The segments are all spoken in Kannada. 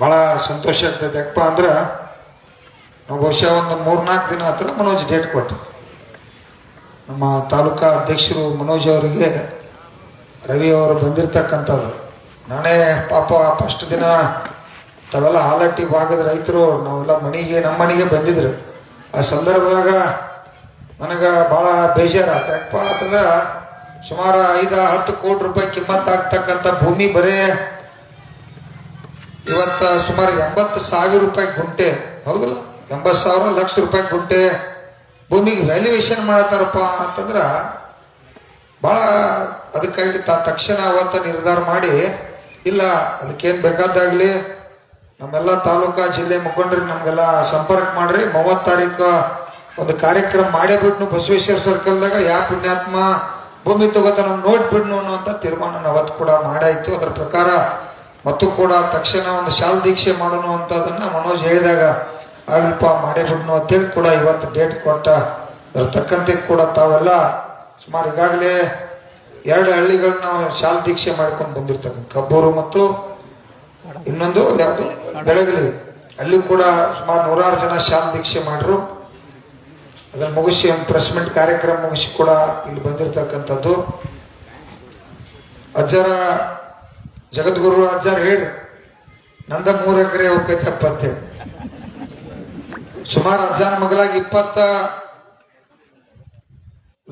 ಭಾಳ ಸಂತೋಷ ಆಗ್ತೈತೆ. ಯಾಕಪ್ಪ ಅಂದ್ರೆ ನಾವು ಬಹುಶಃ ಒಂದು 3-4 ದಿನ ಹತ್ರ ಮನೋಜ್ ಡೇಟ್ ಕೊಟ್ಟು ನಮ್ಮ ತಾಲೂಕಾ ಅಧ್ಯಕ್ಷರು ಮನೋಜ್ ಅವರಿಗೆ ರವಿ ಅವರು ಬಂದಿರತಕ್ಕಂಥದ್ದು. ನಾನೇ ಪಾಪ ಫಸ್ಟ್ ದಿನ ತಾವೆಲ್ಲ ಹಾಲಟ್ಟಿ ಭಾಗದ ರೈತರು ನಾವೆಲ್ಲ ನಮ್ಮ ಮನೆಗೆ ಬಂದಿದ್ರು. ಆ ಸಂದರ್ಭದಾಗ ನನಗೆ ಭಾಳ ಬೇಜಾರಾಯ್ತು. ಯಾಕಪ್ಪ ಅಂತಂದ್ರೆ ಸುಮಾರು 5-10 ಕೋಟಿ ರೂಪಾಯಿ ಕಿಮ್ಮತ್ತಾಗ್ತಕ್ಕಂಥ ಭೂಮಿ ಬರೇ ಇವತ್ತು ಸುಮಾರು 80,000 ರೂಪಾಯಿ ಗುಂಟೆ, ಹೌದಲ್ಲ, 80,000 ಲಕ್ಷ ರೂಪಾಯಿ ಗುಂಟೆ ಭೂಮಿಗೆ ವ್ಯಾಲ್ಯೂಯೇಷನ್ ಮಾಡತ್ತಾರಪ್ಪ ಅಂತಂದ್ರೆ ಭಾಳ ಅದಕ್ಕಾಗಿ ತಕ್ಷಣ ಅವತ್ತು ನಿರ್ಧಾರ ಮಾಡಿ, ಇಲ್ಲ ಅದಕ್ಕೇನು ಬೇಕಾದಾಗಲಿ ನಮ್ಮೆಲ್ಲ ತಾಲೂಕಾ ಜಿಲ್ಲೆ ಮುಖಂಡರಿಗೆ ನಮಗೆಲ್ಲ ಸಂಪರ್ಕ ಮಾಡ್ರಿ, 30 ತಾರೀಕು ಒಂದು ಕಾರ್ಯಕ್ರಮ ಮಾಡೇ ಬಿಟ್ನು ಬಸವೇಶ್ವರ ಸರ್ಕಲ್ದಾಗ. ಯಾವ ಪುಣ್ಯಾತ್ಮ ಭೂಮಿ ತಗೋತ ನಾವು ನೋಡ್ಬಿಡ್ನು ಅನ್ನುವಂಥ ತೀರ್ಮಾನ ಅವತ್ತು ಕೂಡ ಮಾಡಾಯ್ತು. ಅದರ ಪ್ರಕಾರ ಮತ್ತು ಕೂಡ ತಕ್ಷಣ ಒಂದು ಶಾಲ್ ದೀಕ್ಷೆ ಮಾಡೋಣ ಅಂತದನ್ನ ಮನೋಜ್ ಹೇಳಿದಾಗ ಆಗ್ಲಿಪ್ಪ ಮಾಡೇ ಬಿಡ್ನು ಅಂತೇಳಿ ಕೂಡ ಇವತ್ತು ಡೇಟ್ ಕೊಟ್ಟ. ಅದ್ರ ತಕ್ಕಂತೆ ಕೂಡ ತಾವೆಲ್ಲ ಸುಮಾರು ಈಗಾಗಲೇ 2 ಹಳ್ಳಿಗಳನ್ನ ನಾವು ಶಾಲ್ ದೀಕ್ಷೆ ಮಾಡ್ಕೊಂಡು ಬಂದಿರ್ತಕ್ಕಂಥ ಕಬ್ಬೂರು ಮತ್ತು ಇನ್ನೊಂದು ಯಾವುದು ಬೆಳಗಲಿ, ಅಲ್ಲಿ ಕೂಡ ಸುಮಾರು 100 ಜನ ಶಾಲ್ ದೀಕ್ಷೆ ಮಾಡ್ರು. ಅದನ್ನು ಮುಗಿಸಿ ಒಂದು ಪ್ರೆಸ್ ಮೀಟ್ ಕಾರ್ಯಕ್ರಮ ಮುಗಿಸಿ ಕೂಡ ಇಲ್ಲಿ ಬಂದಿರತಕ್ಕಂಥದ್ದು. ಅಜ್ಜರ ಜಗದ್ಗುರು ಅಜ್ಜಾರ್ ಹೇಳ್ರಿ, ನಂದ 3 ಎಕರೆ ಹೋಗ್ತೈತೆ ಅಪ್ಪತ್ತೆ. ಸುಮಾರು ಅಜ್ಜನ ಮಗಲಾಗಿ 20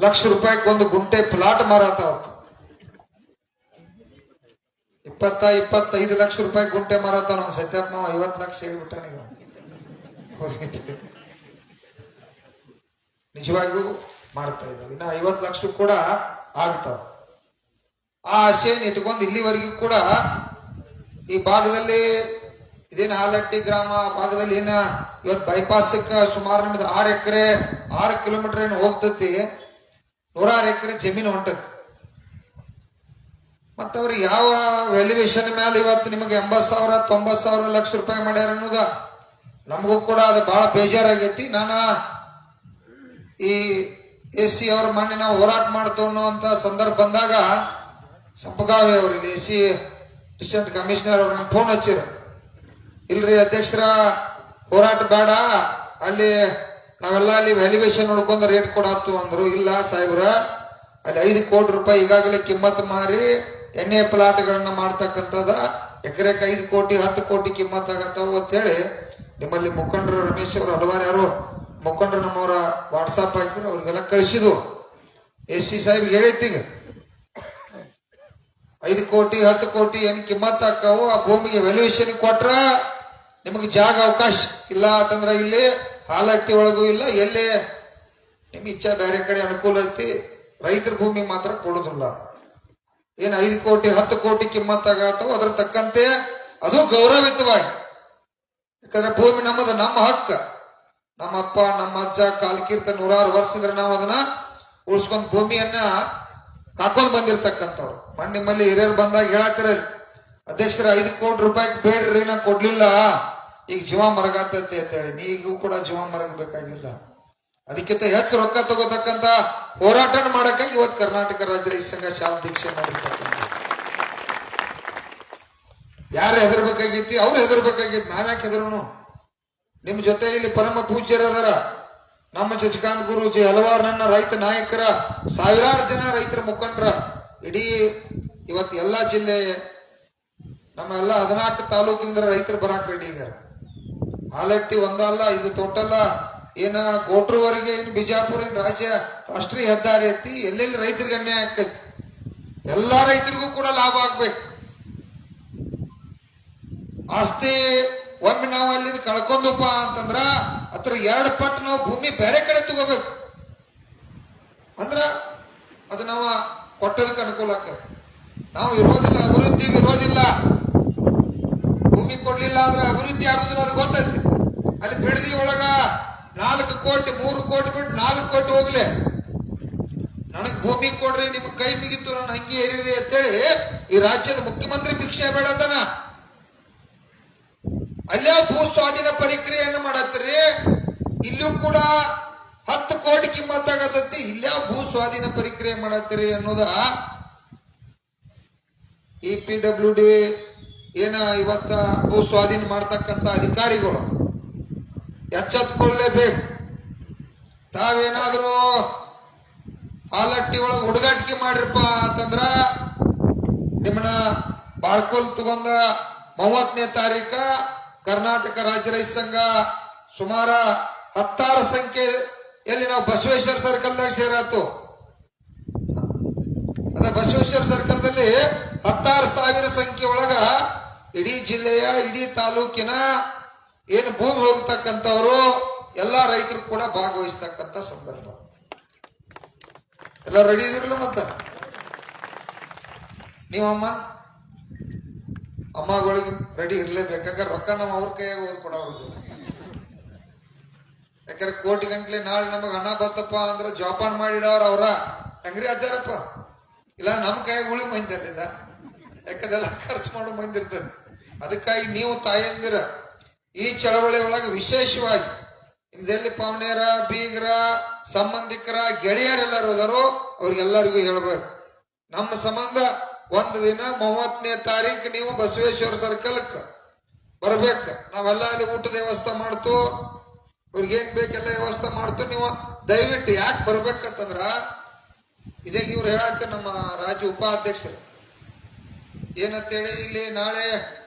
ಲಕ್ಷ ರೂಪಾಯಿಗೆ ಒಂದು ಗುಂಟೆ ಪ್ಲಾಟ್ ಮಾರಾತಾವ. 20-25 ಲಕ್ಷ ರೂಪಾಯಿ ಗುಂಟೆ ಮಾರಾತಾವ. ನಮ್ಮ ಸತ್ಯಪ್ಪ 50 ಲಕ್ಷ ಹೇಳ್ಬಿಟ್ಟಾನ. ನಿಜವಾಗಿಯೂ ಮಾಡ್ತಾ ಇದ್ದಾವೆ. ಇನ್ನು 50 ಲಕ್ಷ ಕೂಡ ಆಗ್ತಾವ. ಆ ಆಶೆಯನ್ನು ಇಟ್ಕೊಂಡು ಇಲ್ಲಿವರೆಗೂ ಕೂಡ ಈ ಭಾಗದಲ್ಲಿ ಇದೇನು ಹಾಲಟ್ಟಿ ಗ್ರಾಮ ಭಾಗದಲ್ಲಿ ಏನ ಇವತ್ತು ಬೈಪಾಸಕ್ಕೆ ಸುಮಾರು ನಿಮ್ದು 6 ಎಕರೆ 6 ಕಿಲೋಮೀಟರ್ ಏನು ಹೋಗ್ತತಿ, 106 ಎಕರೆ ಜಮೀನು ಹೊಂಟತಿ. ಮತ್ತವ್ರು ಯಾವ ವ್ಯಾಲ್ಯೂಯೇಷನ್ ಮೇಲೆ ಇವತ್ತು ನಿಮಗೆ 80,000 90,000 ಲಕ್ಷ ರೂಪಾಯಿ ಮಾಡ್ಯಾರ ಅನ್ನೋದ ನಮಗೂ ಕೂಡ ಅದು ಬಹಳ ಬೇಜಾರಾಗೈತಿ. ನಾನು ಈ AC ಅವ್ರ ಮಣ್ಣಿ ನಾವು ಹೋರಾಟ ಮಾಡ್ತೇವೆ ಅನ್ನುವಂಥ ಸಂದರ್ಭ ಬಂದಾಗ ಸಂಪಗಾವಿ ಅವ್ರಿಗೆ AC ಅಸಿಸ್ಟೆಂಟ್ ಕಮಿಷನರ್ ಅವ್ರ ನಂಗೆ ಫೋನ್ ಹಚ್ಚಿರು. ಇಲ್ರಿ ಅಧ್ಯಕ್ಷರ ಹೋರಾಟ ಬೇಡ, ಅಲ್ಲಿ ನಾವೆಲ್ಲ ಅಲ್ಲಿ ವ್ಯಾಲ್ಯೂಯೇಷನ್ ನೋಡ್ಕೊಂಡು ರೇಟ್ ಕೊಡತ್ತು ಅಂದ್ರು. ಇಲ್ಲ ಸಾಹೇಬ್ರ, ಅಲ್ಲಿ 5 ಕೋಟಿ ರೂಪಾಯಿ ಈಗಾಗಲೇ ಕಿಮ್ಮತ್ ಮಾರಿ ಎಣ್ಣೆ ಪ್ಲಾಟ್ಗಳನ್ನ ಮಾಡ್ತಕ್ಕಂಥದ, ಎಕರೆಗೆ 5 ಕೋಟಿ 10 ಕೋಟಿ ಕಿಮ್ಮತ್ ಆಗತ್ತವು ಅಂತೇಳಿ ನಿಮ್ಮಲ್ಲಿ ಮುಖಂಡರು ರಮೇಶ್ ಅವರು ಹಲವಾರು ಯಾರು ಮುಖಂಡರು ನಮ್ಮವರ ವಾಟ್ಸಾಪ್ ಹಾಕಿದ್ರು, ಅವ್ರಿಗೆಲ್ಲ ಕಳಿಸಿದ್ವು. AC ಸಾಹೇಬ್ ಹೇಳೈತೀಗ 5 ಕೋಟಿ 10 ಕೋಟಿ ಏನು ಕಿಮ್ಮತ್ ಹಾಕವು, ಆ ಭೂಮಿಗೆ ವ್ಯಾಲ್ಯೂಯೇಷನ್ ಕೊಟ್ರ ನಿಮಗೆ ಜಾಗ ಅವಕಾಶ ಇಲ್ಲ ಅಂತಂದ್ರೆ ಇಲ್ಲಿ ಹಾಲಟ್ಟಿ ಒಳಗೂ ಇಲ್ಲ, ಎಲ್ಲೇ ನಿಮ್ ಇಚ್ಛಾ ಬೇರೆ ಕಡೆ ಅನುಕೂಲ ಐತಿ, ರೈತರ ಭೂಮಿ ಮಾತ್ರ ಕೊಡುದಿಲ್ಲ. ಏನು 5 ಕೋಟಿ 10 ಕೋಟಿ ಕಿಮ್ಮತ್ ಆಗತ್ತವು, ಅದ್ರ ತಕ್ಕಂತೆ ಅದು ಗೌರವಿತವಾಗಿ. ಯಾಕಂದ್ರೆ ಭೂಮಿ ನಮ್ಮದು, ನಮ್ಮ ಹಕ್ಕ. ನಮ್ಮ ಅಪ್ಪ ನಮ್ಮ ಅಜ್ಜ ಕಾಲ್ಕೀರ್ತ 100 ವರ್ಷದ್ರೆ ನಾವು ಅದನ್ನ ಉಳಿಸ್ಕೊಂಡ್ ಭೂಮಿಯನ್ನ ಕಾಕೊಂಡ್ ಬಂದಿರ್ತಕ್ಕಂಥವ್ರು. ನಿಮ್ಮಲ್ಲಿ ಹಿರಿಯರು ಬಂದಾಗ ಹೇಳತ್ತಿರಲಿ, ಅಧ್ಯಕ್ಷರ 5 ಕೋಟಿ ರೂಪಾಯಿ ಬೇಡ್ರಿ, ನಾ ಕೊಡ್ಲಿಲ್ಲ, ಈಗ ಜೀವ ಮರಗಾತೈತೆ ಅಂತೇಳಿ. ನೀಗೂ ಕೂಡ ಜೀವ ಮರಗಬೇಕಾಗಿಲ್ಲ, ಅದಕ್ಕಿಂತ ಹೆಚ್ಚು ರೊಕ್ಕ ತಗೋತಕ್ಕಂತ ಹೋರಾಟನ ಮಾಡಕ್ಕಾಗಿ ಇವತ್ತು ಕರ್ನಾಟಕ ರಾಜ್ಯ ರೈತ ಸಂಘ ಶಾಲ್ ದೀಕ್ಷೆ ಮಾಡಿರ್ತಕ್ಕಂಥ. ಯಾರು ಹೆದರ್ಬೇಕಾಗೈತಿ? ಅವ್ರು ಹೆದರ್ಬೇಕಾಗೈತಿ, ನಾವ್ಯಾಕೆ ಹೆದರೋನು? ನಿಮ್ ಜೊತೆ ಇಲ್ಲಿ ಪರಮ ಪೂಜ್ಯರದಾರ ನಮ್ಮ ಶಶಿಕಾಂತ್ ಗುರೂಜಿ, ಹಲವಾರು ನನ್ನ ರೈತ ನಾಯಕರ, ಸಾವಿರಾರು ಜನ ರೈತರ ಮುಖಂಡರ, ಇಡೀ ಇವತ್ತು ಎಲ್ಲಾ ಜಿಲ್ಲೆ ನಮ್ಮ ಎಲ್ಲ 14 ತಾಲೂಕಿಂದ ರೈತರು ಬರಾಕ್ ರೆಡಿ ಆಗ್ಯಾರ. ಹಾಲಟ್ಟಿ ಒಂದಲ್ಲ, ಇದು ಟೋಟಲ್ ಏನ ಗೋಟ್ರವರೆಗೆ ಏನು ಬಿಜಾಪುರ ಏನು ರಾಷ್ಟ್ರೀಯ ಹೆದ್ದಾರಿ ಐತಿ. ಎಲ್ಲೆಲ್ಲಿ ರೈತರಿಗೆ ಅನ್ಯಾಯ ಆಕೈತಿ, ಎಲ್ಲಾ ರೈತರಿಗೂ ಕೂಡ ಲಾಭ ಆಗ್ಬೇಕು. ಆಸ್ತಿ ಒಮ್ಮೆ ನಾವು ಅಲ್ಲಿ ಕಳ್ಕೊಂಡಪ್ಪ ಅಂತಂದ್ರ ಅದ್ರ 2 ಪಟ್ಟು ನಾವು ಭೂಮಿ ಬೇರೆ ಕಡೆ ತಗೋಬೇಕು. ಅಂದ್ರ ಅದು ನಾವು ಕೊಟ್ಟದಕ್ಕೆ ಅನುಕೂಲ ಆಗ್ತದೆ. ನಾವು ಇರೋದಿಲ್ಲ, ಅಭಿವೃದ್ಧಿ ವಿರೋಧಿಲ್ಲ. ಭೂಮಿ ಕೊಡ್ಲಿಲ್ಲ ಅಂದ್ರೆ ಅಭಿವೃದ್ಧಿ ಆಗುದಿಲ್ಲ, ಅದು ಗೊತ್ತೈತಿ. ಅಲ್ಲಿ ಬಿಡದಿ ಒಳಗ 4 ಕೋಟಿ 3 ಕೋಟಿ ಬಿಟ್ಟು 4 ಕೋಟಿ ಹೋಗ್ಲಿ, ನನಗ್ ಭೂಮಿ ಕೊಡ್ರಿ, ನಿಮ್ಗೆ ಕೈ ಮುಗಿತು, ನಾನು ಹಂಗೆ ಏರಿರಿ ಅಂತೇಳಿ ಈ ರಾಜ್ಯದ ಮುಖ್ಯಮಂತ್ರಿ ಭಿಕ್ಷೆ ಬೇಡತನ. ಅಲ್ಲೇ ಭೂ ಸ್ವಾಧೀನ ಪ್ರಕ್ರಿಯೆಯನ್ನು ಮಾಡತ್ತೀರಿ, ಇಲ್ಲೂ ಕೂಡ 10 ಕೋಟಿ ಕಿಮ್ಮತ್ ಆಗತೈತಿ, ಇಲ್ಲೇ ಭೂ ಸ್ವಾಧೀನ ಪ್ರಕ್ರಿಯೆ ಮಾಡತ್ತೀರಿ ಅನ್ನೋದ ಈ PWD ಏನ ಇವತ್ತ ಭೂ ಸ್ವಾಧೀನ ಮಾಡ್ತಕ್ಕಂಥ ಅಧಿಕಾರಿಗಳು ಎಚ್ಚೆತ್ಕೊಳ್ಳೇಬೇಕು. ತಾವೇನಾದ್ರೂ ಹಾಲಟ್ಟಿ ಒಳಗೆ ಹುಡುಗಾಟಿಕೆ ಮಾಡಿರಪ್ಪ ಅಂತಂದ್ರ ನಿಮ್ಮನ್ನ ಬಾರ್ಕೋಲ್ ತಗೊಂಡ 30ನೇ ತಾರೀಕ ಕರ್ನಾಟಕ ರಾಜ್ಯ ರೈತ ಸಂಘ ಸುಮಾರ 16 ಸಂಖ್ಯೆಯಲ್ಲಿ ನಾವು ಬಸವೇಶ್ವರ ಸರ್ಕಲ್ದಾಗ ಸೇರಾತು. ಅದ ಬಸವೇಶ್ವರ ಸರ್ಕಲ್ದಲ್ಲಿ 16,000 ಸಂಖ್ಯೆ ಒಳಗ ಇಡೀ ಜಿಲ್ಲೆಯ ಇಡೀ ತಾಲೂಕಿನ ಏನು ಭೂಮಿ ಹೋಗ್ತಕ್ಕಂಥವ್ರು ಎಲ್ಲಾ ರೈತರು ಕೂಡ ಭಾಗವಹಿಸ್ತಕ್ಕಂಥ ಸಂದರ್ಭ. ಎಲ್ಲ ರೆಡಿ ಇದಿರಲ್ಲ ಮತ್ತ ನೀವಮ್ಮ ಅಮ್ಮಗಳಿಗೆ ರೆಡಿ ಇರ್ಲೇಬೇಕಾದ್ರೆ ರೊಕ್ಕ ನಮ್ಮ ಅವ್ರ ಕೈಯಾಗ ಓದ್ ಕೊಡೋರು. ಯಾಕಂದ್ರೆ ಕೋಟಿ ಗಂಟ್ಲೆ ನಾಳೆ ನಮಗ್ ಹಣ ಬತ್ತಪ್ಪ ಅಂದ್ರೆ ಜೋಪಾನ ಮಾಡಿಡವ್ರ ಅವ್ರ ಹೆಂಗ್ರಿ ಅಜ್ಜಾರಪ್ಪ. ಇಲ್ಲ ನಮ್ ಕೈಯಾಗ ಉಳಿ ಮಂದಿರ್ಲಿಲ್ಲ, ಯಾಕದೆಲ್ಲ ಖರ್ಚು ಮಾಡೋ ಮಂದಿರ್ತದೆ. ಅದಕ್ಕಾಗಿ ನೀವು ತಾಯಂದಿರ ಈ ಚಳವಳಿ ಒಳಗೆ ವಿಶೇಷವಾಗಿ ನಿಮ್ದೆಲ್ಲಿ ಪಾವನೇರ ಬೀಗರ ಸಂಬಂಧಿಕರ ಗೆಳೆಯರೆಲ್ಲರೂ ಹೋದಾರೋ ಅವ್ರಿಗೆಲ್ಲರಿಗೂ ಹೇಳ್ಬೇಕು, ನಮ್ಮ ಸಂಬಂಧ ಒಂದು ದಿನ 30ನೇ ತಾರೀಕು ನೀವು ಬಸವೇಶ್ವರ ಸರ್ಕಲ್ಕ್ ಬರ್ಬೇಕು. ನಾವೆಲ್ಲ ಅಲ್ಲಿ ಊಟದ ವ್ಯವಸ್ಥೆ ಮಾಡ್ತು, ಅವ್ರಿಗೇನ್ ಬೇಕೆಲ್ಲ ವ್ಯವಸ್ಥೆ ಮಾಡ್ತು. ನೀವು ದಯವಿಟ್ಟು ಯಾಕೆ ಬರ್ಬೇಕಂತಂದ್ರ ಇದೇ ಇವ್ರು ಹೇಳತ್ತೆ ನಮ್ಮ ರಾಜ್ಯ ಉಪಾಧ್ಯಕ್ಷರು ಏನಂತೇಳಿ, ಇಲ್ಲಿ ನಾಳೆ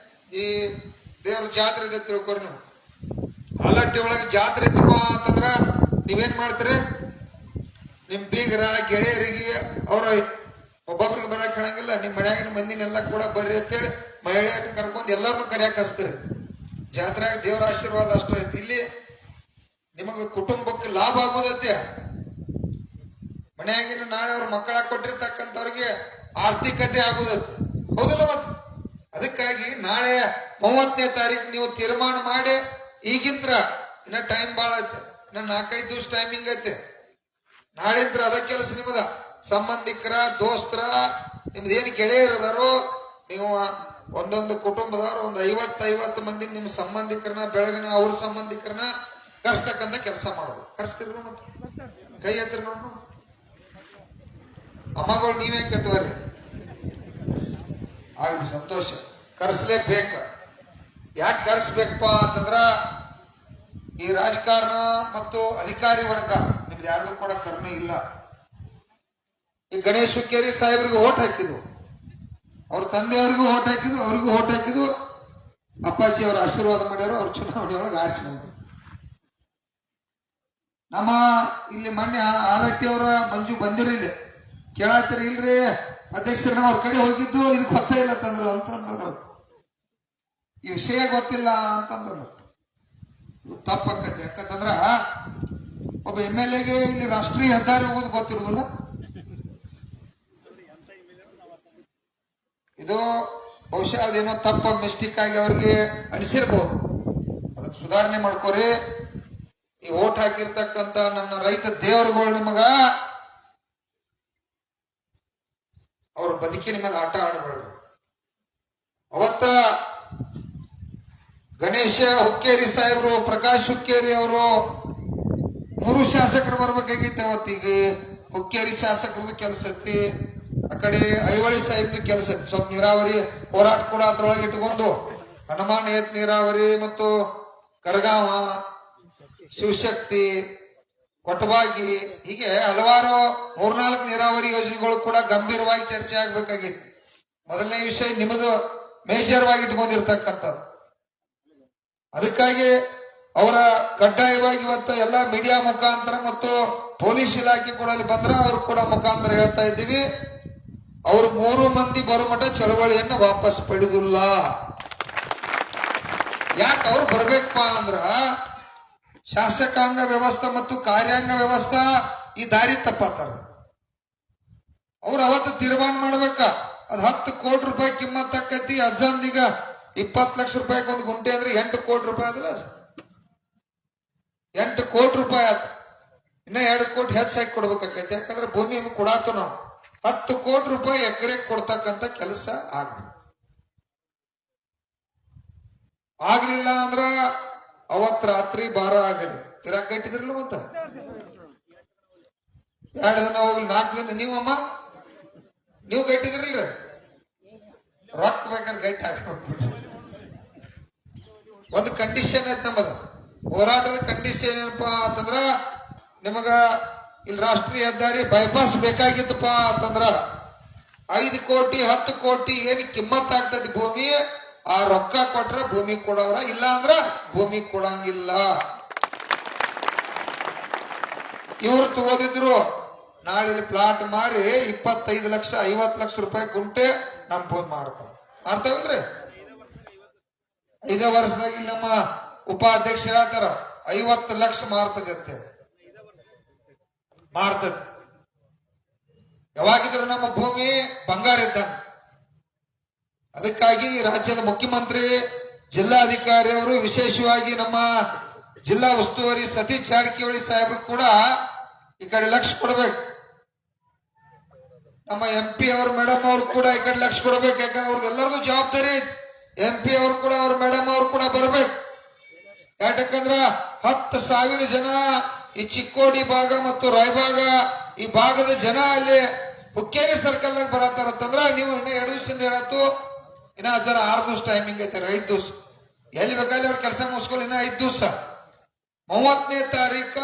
ಈ ದೇವ್ರ ಜಾತ್ರೆ ಇದೆ ತಿಳ್ಕೊರಿ. ನೀವು ಹಾಲಟ್ಟಿ ಒಳಗೆ ಜಾತ್ರೆ ಇತ್ತಪ್ಪ ಅಂತಂದ್ರ ನೀವೇನ್ ಮಾಡ್ತೀರಿ, ನಿಮ್ ಬೀಗರ ಗೆಳೆಯರಿಗೆ ಅವ್ರ ಒಬ್ಬೊಬ್ರಿಗೆ ಬರಕ್ ಹೇಳಂಗಿಲ್ಲ, ನಿಮ್ ಮನ್ಯಾಗಿನ ಮಂದಿನೆಲ್ಲ ಕೂಡ ಬರ್ರಿ ಅಂತೇಳಿ ಮಹಿಳೆಯರನ್ನ ಕರ್ಕೊಂಡ್ ಎಲ್ಲರನ್ನು ಕರೆಯಕ್ ಹಚ್ತೀರಿ. ಜಾತ್ರೆಯಾಗ ದೇವರ ಆಶೀರ್ವಾದ ಅಷ್ಟು ಐತಿ. ಇಲ್ಲಿ ನಿಮಗೆ ಕುಟುಂಬಕ್ಕೆ ಲಾಭ ಆಗೋದೈತೆ. ಮನೆಯಾಗಿನ ನಾಳೆ ಅವ್ರ ಮಕ್ಕಳ ಕೊಟ್ಟಿರ್ತಕ್ಕಂಥವ್ರಿಗೆ ಆರ್ಥಿಕತೆ ಆಗೋದೈತೆ, ಹೌದಲ್ಲ? ಮತ್ ಅದಕ್ಕಾಗಿ ನಾಳೆ 30ನೇ ತಾರೀಕು ನೀವು ತೀರ್ಮಾನ ಮಾಡಿ, ಈಗಿಂತ್ರ ಇನ್ನ ಟೈಮ್ ಭಾಳ ಐತೆ, ಇನ್ನ 4-5 ದಿವಸ ಟೈಮಿಂಗ್ ಐತೆ. ನಾಳಿಂತ್ರ ಅದ ಕೆಲಸ ನಿಮ್ಮದ. ಸಂಬಂಧಿಕರ ದೋಸ್ತರ ನಿಮ್ದೇನು ಗೆಳೆಯರದಾರೋ ನೀವು ಒಂದೊಂದು ಕುಟುಂಬದವ್ರು ಒಂದು 50 ಮಂದಿ ನಿಮ್ಮ ಸಂಬಂಧಿಕರನ್ನ ಬೆಳಗಿನ ಅವ್ರ ಸಂಬಂಧಿಕರನ್ನ ಕರ್ಸ್ತಕ್ಕಂಥ ಕೆಲಸ ಮಾಡೋದು. ಕರ್ಸ್ತಿರ್ ಮತ್ತೆ ಕೈ ಎತ್ತಿರ ನೋಡು ಅಮ್ಮಗಳು, ನೀವೇ ಕತ್ವರ್ರಿ ಆಗ್ಲಿ ಸಂತೋಷ. ಕರ್ಸ್ಲೇಬೇಕ. ಯಾಕೆ ಕರ್ಸ್ಬೇಕಪ್ಪ ಅಂತಂದ್ರ ಈ ರಾಜಕಾರಣ ಮತ್ತು ಅಧಿಕಾರಿ ವರ್ಗ ನಿಮ್ದು ಯಾರಿಗೂ ಕೂಡ ಕರ್ಮೆ ಇಲ್ಲ. ಈ ಗಣೇಶ್ ಹುಕ್ಕೇರಿ ಸಾಹೇಬ್ರಿಗೆ ಓಟ್ ಹಾಕಿದ್ವು, ಅವ್ರ ತಂದೆಯವ್ರಿಗೂ ಓಟ್ ಹಾಕಿದ್ವು, ಅವ್ರಿಗೂ ಓಟ್ ಹಾಕಿದ್ವು. ಅಪ್ಪಾಜಿ ಅವ್ರ ಆಶೀರ್ವಾದ ಮಾಡ್ಯಾರ, ಅವ್ರ ಚುನಾವಣೆ ಒಳಗೆ ಆರಿಸಿ ಬಂದ್ರು. ನಮ್ಮ ಇಲ್ಲಿ ಮೊನ್ನೆ ಆಲಟ್ಟಿ ಅವರ ಮಂಜು ಬಂದಿರಲಿಲ್ಲ, ಕೇಳತ್ತೀರಿ ಇಲ್ರಿ ಅಧ್ಯಕ್ಷರ ಅವ್ರ ಕಡೆ ಹೋಗಿದ್ದು ಇದು ಗೊತ್ತೇ ಇಲ್ಲ ತಂದ್ರು ಅಂತಂದ್ರು. ಈ ವಿಷಯ ಗೊತ್ತಿಲ್ಲ ಅಂತಂದ್ರು. ಇದು ತಪ್ಪಾಕತ್ತೆ. ಯಾಕಂತಂದ್ರ ಒಬ್ಬ MLA ಇಲ್ಲಿ ರಾಷ್ಟ್ರೀಯ ಹೆದ್ದಾರಿ ಹೋಗೋದು ಗೊತ್ತಿರುದಿಲ್ಲ. ಇದು ಬಹುಶಃ ಅದೇನೋ ತಪ್ಪ ಮಿಸ್ಟೇಕ್ ಆಗಿ ಅವ್ರಿಗೆ ಅನಿಸಿರ್ಬೋದು. ಅದಕ್ಕೆ ಸುಧಾರಣೆ ಮಾಡ್ಕೋರಿ. ಈ ಓಟ್ ಹಾಕಿರ್ತಕ್ಕಂಥ ನನ್ನ ರೈತ ದೇವರುಗಳು ನಿಮಗ ಅವ್ರ ಬದುಕಿನ ಮೇಲೆ ಆಟ ಆಡಬೇಡ್ರಿ. ಅವತ್ತ ಗಣೇಶ ಹುಕ್ಕೇರಿ ಸಾಹೇಬ್ರು, ಪ್ರಕಾಶ್ ಹುಕ್ಕೇರಿ ಅವರು 3 ಶಾಸಕರು ಬರ್ಬೇಕಾಗಿತ್ತು. ಅವತ್ತಿಗೆ ಹುಕ್ಕೇರಿ ಶಾಸಕರದ್ದು ಕೆಲಸ ಐತಿ, ಆ ಕಡೆ ಐವಳಿ ಸಾಹೇಬ್ದು ಕೆಲಸ ಐತಿ. ಸ್ವಲ್ಪ ನೀರಾವರಿ ಹೋರಾಟ ಕೂಡ ಅದ್ರೊಳಗೆ ಇಟ್ಕೊಂಡು ಹನುಮಾನ್ ಏತ್ ನೀರಾವರಿ ಮತ್ತು ಕರಗಾವ, ಶಿವಶಕ್ತಿ, ಕೊಟಬಾಗಿ ಹೀಗೆ ಹಲವಾರು 3-4 ನೀರಾವರಿ ಯೋಜನೆಗಳು ಕೂಡ ಗಂಭೀರವಾಗಿ ಚರ್ಚೆ ಆಗ್ಬೇಕಾಗಿತ್ತು. ಮೊದಲನೇ ವಿಷಯ ನಿಮ್ಮದು ಮೇಜರ್ವಾಗಿ ಇಟ್ಕೊಂಡಿರ್ತಕ್ಕಂಥದ್ದು. ಅದಕ್ಕಾಗಿ ಅವರ ಕಡ್ಡಾಯವಾಗಿ ಇವತ್ತು ಎಲ್ಲ ಮೀಡಿಯಾ ಮುಖಾಂತರ ಮತ್ತು ಪೊಲೀಸ್ ಇಲಾಖೆ ಕೂಡ ಅಲ್ಲಿ ಬಂದ್ರೆ ಅವ್ರು ಕೂಡ ಮುಖಾಂತರ ಹೇಳ್ತಾ ಇದ್ದೀವಿ, ಅವ್ರು 3 ಮಂದಿ ಬರುಮಠ ಚಳವಳಿಯನ್ನ ವಾಪಸ್ ಪಡೆದಿಲ್ಲ. ಯಾಕೆ ಅವ್ರು ಬರ್ಬೇಕಪ್ಪ ಅಂದ್ರ ಶಾಸಕಾಂಗ ವ್ಯವಸ್ಥೆ ಮತ್ತು ಕಾರ್ಯಾಂಗ ವ್ಯವಸ್ಥೆ ಈ ದಾರಿ ತಪ್ಪತ್ತಾರ. ಅವ್ರು ಅವತ್ತು ತೀರ್ಮಾನ ಮಾಡ್ಬೇಕ, ಅದ್ 10 ಕೋಟಿ ರೂಪಾಯಿ ಕಿಮ್ಮತ್ ಆಕೈತಿ. ಅಜ್ಜಂದೀಗ 20 ಲಕ್ಷ ರೂಪಾಯಿಗೆ ಒಂದು ಗುಂಟೆ ಅಂದ್ರೆ 8 ಕೋಟಿ ರೂಪಾಯಿ ಅದಲ್ಲ, 8 ಕೋಟಿ ರೂಪಾಯಿ ಆತ. ಇನ್ನ 2 ಕೋಟಿ ಹೆಚ್ಚಾಗಿ ಕೊಡ್ಬೇಕಾಕೈತಿ. ಯಾಕಂದ್ರೆ ಭೂಮಿ ಕೊಡಾತು ನಾವು 10 ಕೋಟಿ ರೂಪಾಯಿ ಎಕರೆಗೆ ಕೊಡ್ತಕ್ಕಂಥ ಕೆಲಸ ಆಗ್ಬೇಕು. ಆಗ್ಲಿಲ್ಲ ಅಂದ್ರ ಅವತ್ ರಾತ್ರಿ 12 ಆಗಲಿ ಇರಾಕ್ ಕಟ್ಟಿದ್ರಲ್ಲ. ಮತ್ತ 2 ದಿನ ಹೋಗ್ಲಿ 4 ದಿನ ನೀವಮ್ಮ ನೀವು ಗಟ್ಟಿದ್ರಲ್ರಿ, ರೊಕ್ಕ ಬೇಕಾದ್ರೆ ಗಟ್ಟಿ ಹಾಕಿ ಹೋಗ್ಬಿಟ್ರಿ. ಒಂದು ಕಂಡೀಷನ್ ಐತಿ ನಮ್ಮದ ಹೋರಾಟದ ಕಂಡೀಷನ್ ಏನಪ್ಪಾ ಅಂತಂದ್ರ ನಿಮಗ ಇಲ್ಲಿ ರಾಷ್ಟ್ರೀಯ ಹೆದ್ದಾರಿ ಬೈಪಾಸ್ ಬೇಕಾಗಿತ್ತಪ್ಪ ಅಂತಂದ್ರ 5 ಕೋಟಿ 10 ಕೋಟಿ ಏನ್ ಕಿಮ್ಮತ್ ಆಗ್ತದೆ ಭೂಮಿ ಆ ರೊಕ್ಕ ಕೊಟ್ರ ಭೂಮಿ ಕೊಡವ್ರ, ಇಲ್ಲ ಅಂದ್ರ ಭೂಮಿ ಕೊಡಂಗಿಲ್ಲ. ಇವ್ರು ತಗೋದಿದ್ರು ನಾಳೆ ಇಲ್ಲಿ ಪ್ಲಾಟ್ ಮಾರಿ 25 ಲಕ್ಷ 50 ಲಕ್ಷ ರೂಪಾಯಿ ಗುಂಟೆ ನಮ್ ಭೂಮಿ ಮಾಡ್ತಾವಲ್ರಿ. 5 ವರ್ಷದಾಗ ಇಲ್ಲಿ ನಮ್ಮ ಉಪಾಧ್ಯಕ್ಷ ಹೇಳ್ತಾರ 50 ಲಕ್ಷ ಮಾರ್ತದೆ ಅಂತ ಹೇಳಿ. ಮಾರ್ತದೆ. ಯಾವಾಗಿದ್ರು ನಮ್ಮ ಭೂಮಿ ಬಂಗಾರ ಇದ್ದಂಗ. ಅದಕ್ಕಾಗಿ ರಾಜ್ಯದ ಮುಖ್ಯಮಂತ್ರಿ ಜಿಲ್ಲಾಧಿಕಾರಿ ಅವರು ವಿಶೇಷವಾಗಿ ನಮ್ಮ ಜಿಲ್ಲಾ ಉಸ್ತುವಾರಿ ಸತೀಶ್ ಜಾರಕಿಹೊಳಿ ಸಾಹೇಬರು ಕೂಡ ಈ ಕಡೆ ಲಕ್ಷ ಕೊಡ್ಬೇಕು. ನಮ್ಮ MP ಅವ್ರ ಮೇಡಮ್ ಅವ್ರು ಕೂಡ ಈ ಕಡೆ ಲಕ್ಷ ಕೊಡ್ಬೇಕು. ಯಾಕಂದ್ರೆ ಅವ್ರದ್ದು ಎಲ್ಲರದು ಜವಾಬ್ದಾರಿ. MP ಅವ್ರು ಕೂಡ ಅವ್ರ ಮೇಡಮ್ ಅವ್ರು ಕೂಡ ಬರ್ಬೇಕು. ಯಾಕಂದ್ರ 10,000 ಜನ ಈ ಚಿಕ್ಕೋಡಿ ಭಾಗ ಮತ್ತು ರಾಯಬಾಗ ಈ ಭಾಗದ ಜನ ಅಲ್ಲಿ ಹುಕ್ಕೇರಿ ಸರ್ಕಲ್ನಾಗ ಬರತ್ತಾರಂತಂದ್ರ ನೀವು ಇನ್ನ 2 ದಿವಸದಿಂದ ಹೇಳತ್ತು, ಇನ್ನ ಜರ 6 ದಿವಸ ಟೈಮಿಂಗ್ ಐತೆ. 5 ದಿವಸ ಎಲ್ಲಿ ಬೇಕಾದ್ರೆ ಅವ್ರ ಕೆಲಸ ಮುಗಿಸ್ಕೊಳ್ಳಿ. ಇನ್ನ 5 ದಿವಸ 30ನೇ ತಾರೀಕ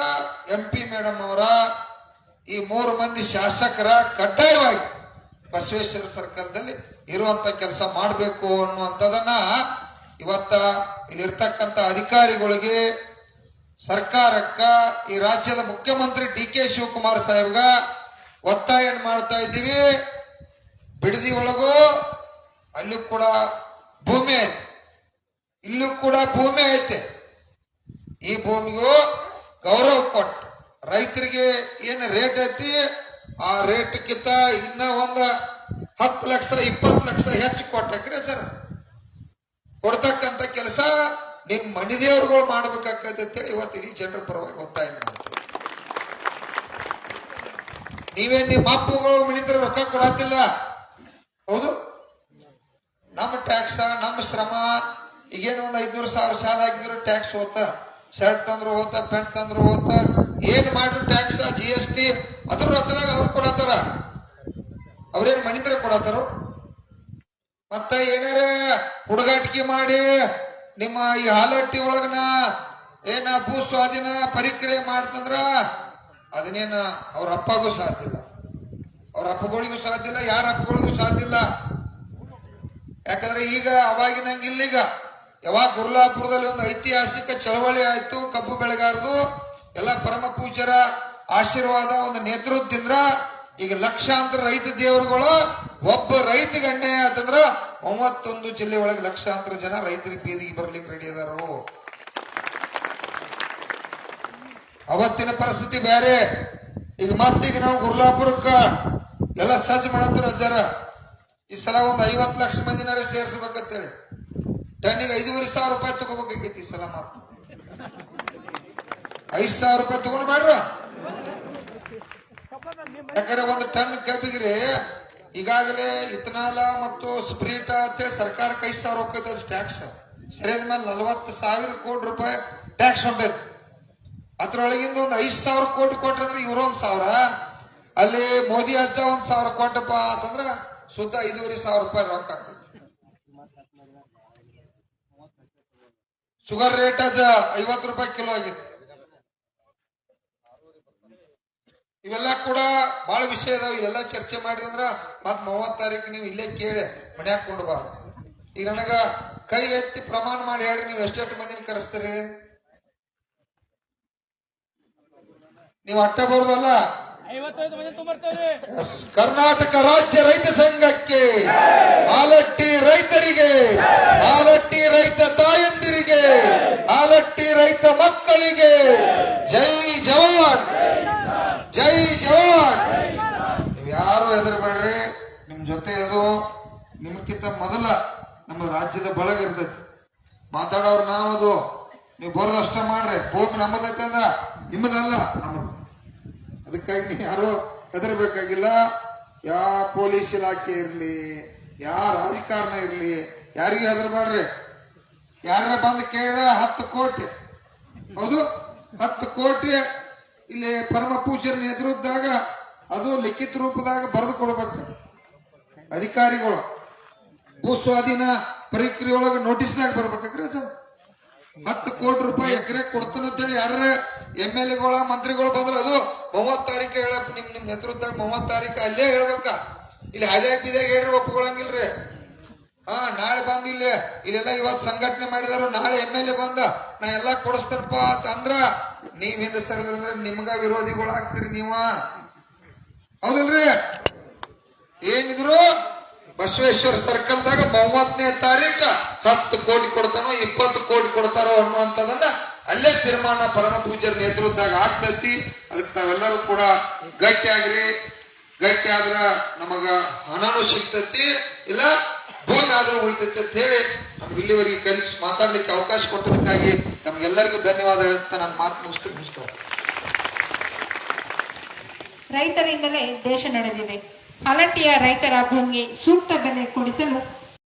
MP ಮೇಡಮ್ ಅವರ ಈ 3 ಮಂದಿ ಶಾಸಕರ ಕಡ್ಡಾಯವಾಗಿ ಬಸವೇಶ್ವರ ಸರ್ಕಲ್ದಲ್ಲಿ ಇರುವಂತ ಕೆಲಸ ಮಾಡಬೇಕು ಅನ್ನುವಂಥದನ್ನ ಇವತ್ತ ಇಲ್ಲಿರ್ತಕ್ಕಂಥ ಅಧಿಕಾರಿಗಳಿಗೆ, ಸರ್ಕಾರಕ್ಕ, ಈ ರಾಜ್ಯದ ಮುಖ್ಯಮಂತ್ರಿ DK ಶಿವಕುಮಾರ್ ಸಾಹೇಬ್ಗ ಒತ್ತಾಯ ಮಾಡ್ತಾ ಇದ್ದೀವಿ. ಬಿಡದಿ ಒಳಗೂ ಅಲ್ಲೂ ಕೂಡ ಭೂಮಿ ಐತೆ, ಇಲ್ಲೂ ಕೂಡ ಭೂಮಿ ಐತೆ. ಈ ಭೂಮಿಗೂ ಗೌರವ ಕೊಟ್ಟು ರೈತರಿಗೆ ಏನು ರೇಟ್ ಐತಿ ಆ ರೇಟ್ಗಿಂತ ಇನ್ನ ಒಂದು 10 ಲಕ್ಷ 20 ಲಕ್ಷ ಹೆಚ್ಚು ಕೊಟ್ಟಕ್ರಿ ಸರ್ ಕೊಡ್ತಕ್ಕಂಥ ಕೆಲಸ ನಿಮ್ ಮಣಿದೇವ್ರುಗಳು ಮಾಡ್ಬೇಕಾಗ್ತದೆ ಅಂತೇಳಿ ಇವತ್ತು ಇಡೀ ಜನರ ಪರವಾಗಿ ಒತ್ತಾಯ ಮಾಡ್ತೀವಿ. ನೀವೇನ್ ನಿಮ್ಮ ಅಪ್ಪುಗಳು ಮಣಿದ್ರ ರೊಕ್ಕ ಕೊಡತ್ತಿಲ್ಲ, ಹೌದು? ನಮ್ಮ ಟ್ಯಾಕ್ಸ್, ನಮ್ಮ ಶ್ರಮ. ಈಗೇನು ಒಂದು 500,000 ಸಾಲ ಹಾಕಿದ್ರು ಟ್ಯಾಕ್ಸ್ ಹೋತ, ಶರ್ಟ್ ತಂದ್ರು ಹೋತ, ಪೆಂಟ್ ತಂದ್ರು ಹೋತ, ಏನ್ ಮಾಡ್ರು ಟ್ಯಾಕ್ಸ್, GST ಅದ್ರ ರೊಕ್ಕದಾಗ ಅವ್ರು ಕೊಡತ್ತಾರ. ಅವ್ರೇನ್ ಮಣಿದ್ರ ಕೊಡತ್ತಾರ. ಮತ್ತ ಏನಾರ ಹುಡುಗಾಟಿಕೆ ಮಾಡಿ ನಿಮ್ಮ ಈ ಹಾಲಟ್ಟಿ ಒಳಗನ ಏನ ಭೂ ಸ್ವಾಧೀನ ಪರಿಕ್ರಿಯೆ ಮಾಡ್ತಂದ್ರ ಅದನ್ನೇನ ಅವ್ರ ಅಪ್ಪಗೂ ಸಾಧ್ಯ ಇಲ್ಲ, ಅವ್ರ ಅಪ್ಪಗಳಿಗೂ ಸಾಧ್ಯ ಇಲ್ಲ, ಯಾರ ಅಪ್ಪಗಳಿಗೂ ಸಾಧ್ಯ ಇಲ್ಲ. ಯಾಕಂದ್ರೆ ಈಗ ಅವಾಗಿನಂಗಿಲ್ಲ. ಈಗ ಯಾವಾಗ ಗುರ್ಲಾಪುರದಲ್ಲಿ ಒಂದು ಐತಿಹಾಸಿಕ ಚಳವಳಿ ಆಯ್ತು, ಕಬ್ಬು ಬೆಳೆಗಾರದು ಎಲ್ಲ ಪರಮ ಪೂಜ್ಯರ ಆಶೀರ್ವಾದ ಒಂದು ನೇತೃತ್ವದಿಂದ ಈಗ ಲಕ್ಷಾಂತರ ರೈತ ದೇವರುಗಳು ಒಬ್ಬ ರೈತಗೆ ಅನ್ಯಾಯ ಆತಂದ್ರ 31 ಜಿಲ್ಲೆ ಒಳಗೆ ಲಕ್ಷಾಂತರ ಜನ ರೈತರಿಗೆ ಬೀದಿಗೆ ಬರ್ಲಿಕ್ಕೆ ರೆಡಿ ಅದಾರು. ಅವತ್ತಿನ ಪರಿಸ್ಥಿತಿ ಬೇರೆ. ಈಗ ಮತ್ತೀಗ ನಾವು ಗುರ್ಲಾಪುರಕ್ಕ ಎಲ್ಲ ಸಜ್ಜು ಮಾಡತ್ತರ ಅಜ್ಜಾರ. ಈ ಸಲ ಒಂದು 50 ಲಕ್ಷ ಮಂದಿನಾರ ಸೇರ್ಸ್ಬೇಕಂತೇಳಿ ಟನ್ನಿಗೆ 5,500 ರೂಪಾಯಿ ತಗೋಬೇಕಾಗೈತಿ. ಈ ಸಲ ಮತ್ತ 5,000 ರೂಪಾಯಿ ತಗೊಂಡ್ ಮಾಡ್ರ. ಯಾಕಂದ್ರೆ ಒಂದು ಟನ್ ಕಬ್ಬಿಗ್ರಿ ಈಗಾಗಲೇ ಇಥನಾಲ ಮತ್ತು ಸ್ಪ್ರೀಟ್ ಅಂತೇಳಿ ಸರ್ಕಾರಕ್ಕೆ 5,000 ಹೋಗ್ತೈತೆ ಟ್ಯಾಕ್ಸ್. ಸರಿಯಾದ ಮೇಲೆ 40,000 ಕೋಟಿ ರೂಪಾಯಿ ಟ್ಯಾಕ್ಸ್ ಹೊಂಟೈತಿ. ಅದ್ರೊಳಗಿಂದ ಒಂದು 5,000 ಕೋಟಿ ಕೊಟ್ರಂದ್ರೆ ಇವ್ರು 1,000, ಅಲ್ಲಿ ಮೋದಿ ಅಜ್ಜ 1,000 ಕೊಟ್ಟಪ್ಪ ಅಂತಂದ್ರ ಶುದ್ಧ 5,500 ರೂಪಾಯಿ ರೊಕ್ಕ ಆಗ್ತೈತಿ. ಶುಗರ್ ರೇಟ್ ಅಜ್ಜ 50 ರೂಪಾಯಿ ಕಿಲೋ ಆಗಿದೆ. ಇವೆಲ್ಲ ಕೂಡ ಬಹಳ ವಿಷಯ ಇದಾವ. ಇವೆಲ್ಲ ಚರ್ಚೆ ಮಾಡಿದಂದ್ರ ಮತ್ 30 ತಾರೀಕು ನೀವು ಇಲ್ಲೇ ಕೇಳಿ ಮನ್ಯಾಗ ಕೊಂಡ್ಬಾರ್ದು. ಈಗ ನನಗ ಕೈ ಎತ್ತಿ ಪ್ರಮಾಣ ಮಾಡಿ ಹೇಳ್ರಿ, ನೀವು ಎಷ್ಟೆಷ್ಟು ಮಂದಿನ ಕರೆಸ್ತೀರಿ? ನೀವು ಅಟ್ಟ ಬರುದಲ್ಲ. ಕರ್ನಾಟಕ ರಾಜ್ಯ ರೈತ ಸಂಘಕ್ಕೆ, ಆಲಟ್ಟಿ ರೈತರಿಗೆ, ಆಲಟ್ಟಿ ರೈತ ತಾಯಂದಿರಿಗೆ, ಆಲಟ್ಟಿ ರೈತ ಮಕ್ಕಳಿಗೆ ಜೈ ಜವಾನ್, ಜೈ ಜವಾನ್. ನೀವು ಯಾರು ಹೆದರಬೇಡ್ರಿ. ನಿಮ್ ಜೊತೆ ಅದು ನಿಮಗಿಂತ ಮೊದಲ ನಮ್ಮ ರಾಜ್ಯದ ಬಳಗ ಇರ್ತೈತಿ. ಮಾತಾಡೋರು ನಾವದು. ನೀವು ಬರೋದಷ್ಟ ಮಾಡ್ರಿ. ಭೂಮಿ ನಮ್ಮದೈತೆ ಅಂದ ನಿಮ್ಮದಲ್ಲ, ನಮ್ಮದು. ಅದಕ್ಕಾಗಿ ನೀವು ಯಾರು ಹೆದರ್ಬೇಕಾಗಿಲ್ಲ. ಯಾವ ಪೊಲೀಸ್ ಇಲಾಖೆ ಇರ್ಲಿ, ಯಾವ ರಾಜಕಾರಣ ಇರ್ಲಿ, ಯಾರಿಗೂ ಹೆದರ್ಬೇಡ್ರಿ. ಯಾರ ಬಂದು ಕೇಳ 10 ಕೋಟಿ, ಹೌದು 10 ಕೋಟಿ ಇಲ್ಲಿ ಪರಮ ಪೂಜ್ಯರ ನೇತೃತ್ವದಾಗ ಅದು ಲಿಖಿತ ರೂಪದಾಗ ಬರೆದು ಕೊಡ್ಬೇಕು ಅಧಿಕಾರಿಗಳು. ಭೂ ಸ್ವಾಧೀನ ಪ್ರಕ್ರಿಯೆ ಒಳಗೆ ನೋಟಿಸ್ದಾಗ ಬರ್ಬೇಕ್ರಿ. 10 ಕೋಟಿ ರೂಪಾಯಿ ಎಕರೆ ಕೊಡ್ತಾನಂತೇಳಿ ಯಾರ MLA ಮಂತ್ರಿಗಳು ಬಂದ್ರು ಅದು 30 ತಾರೀಕು ಹೇಳಪ್ಪ ನಿಮ್ ನೇತೃತ್ವದಾಗ 30 ತಾರೀಕು ಅಲ್ಲೇ ಹೇಳ್ಬೇಕ. ಇಲ್ಲಿ ಹದ್ಯಾಗ ಬಿದ್ಯಾಗ ಹೇಳ್ರಿ ಒಪ್ಕೊಳಂಗಿಲ್ರಿ. ನಾಳೆ ಬಂದ್ ಇಲ್ಲೆಲ್ಲ ಇವತ್ ಸಂಘಟನೆ ಮಾಡಿದಾರು, ನಾಳೆ MLA ಬಂದ ನಾ ಎಲ್ಲಾ ಕೊಡಿಸ್ತೇನಪ್ಪ ಅಂದ್ರ ನೀವ್ ಹಿಂದೆ ಸರಿದ್ರೆ ನಿಮ್ಗ ವಿರೋಧಿಗಳು ಆಗ್ತೀರಿ ನೀವ. ಹೌದಲ್ರಿ? ಏನಿದ್ರು ಬಸವೇಶ್ವರ ಸರ್ಕಲ್ದಾಗ 30ನೇ ತಾರೀಕು 10 ಕೋಟಿ ಕೊಡ್ತಾನೋ 20 ಕೋಟಿ ಕೊಡ್ತಾರೋ ಅನ್ನುವಂಥದನ್ನ ಅಲ್ಲೇ ತೀರ್ಮಾನ ಪರಮ ಪೂಜ್ಯರ ನೇತೃತ್ವದಾಗ ಆಗ್ತೈತಿ. ಅದಕ್ಕೆ ತಾವೆಲ್ಲರೂ ಕೂಡ ಗಟ್ಟಿಯಾಗ್ರಿ. ಗಟ್ಟಿ ಆದ್ರ ನಮಗ ಹಣನೂ ಸಿಗ್ತೈತಿ, ಇಲ್ಲ ಭೂಮಿ ಆದ್ರೂ ಉಳಿತೈತಿ ಅಂತ ಹೇಳಿ ನಮ್ಗೆ ಇಲ್ಲಿವರೆಗೆ ಮಾತಾಡ್ಲಿಕ್ಕೆ ಅವಕಾಶ ಕೊಟ್ಟದಕ್ಕಾಗಿ ನಮ್ಗೆಲ್ಲರಿಗೂ ಧನ್ಯವಾದ ಹೇಳ್ತಾ ನಾನು ಮಾತು ಮುಗಿಸ್ತಾ. ರೈತರಿಂದಲೇ ದೇಶ ನಡೆದಿದೆ. ಹಲಟಿಯ ರೈತರ ಭೂಮಿಗೆ ಸೂಕ್ತ ಬೆಲೆ ಕೊಡಿಸಲು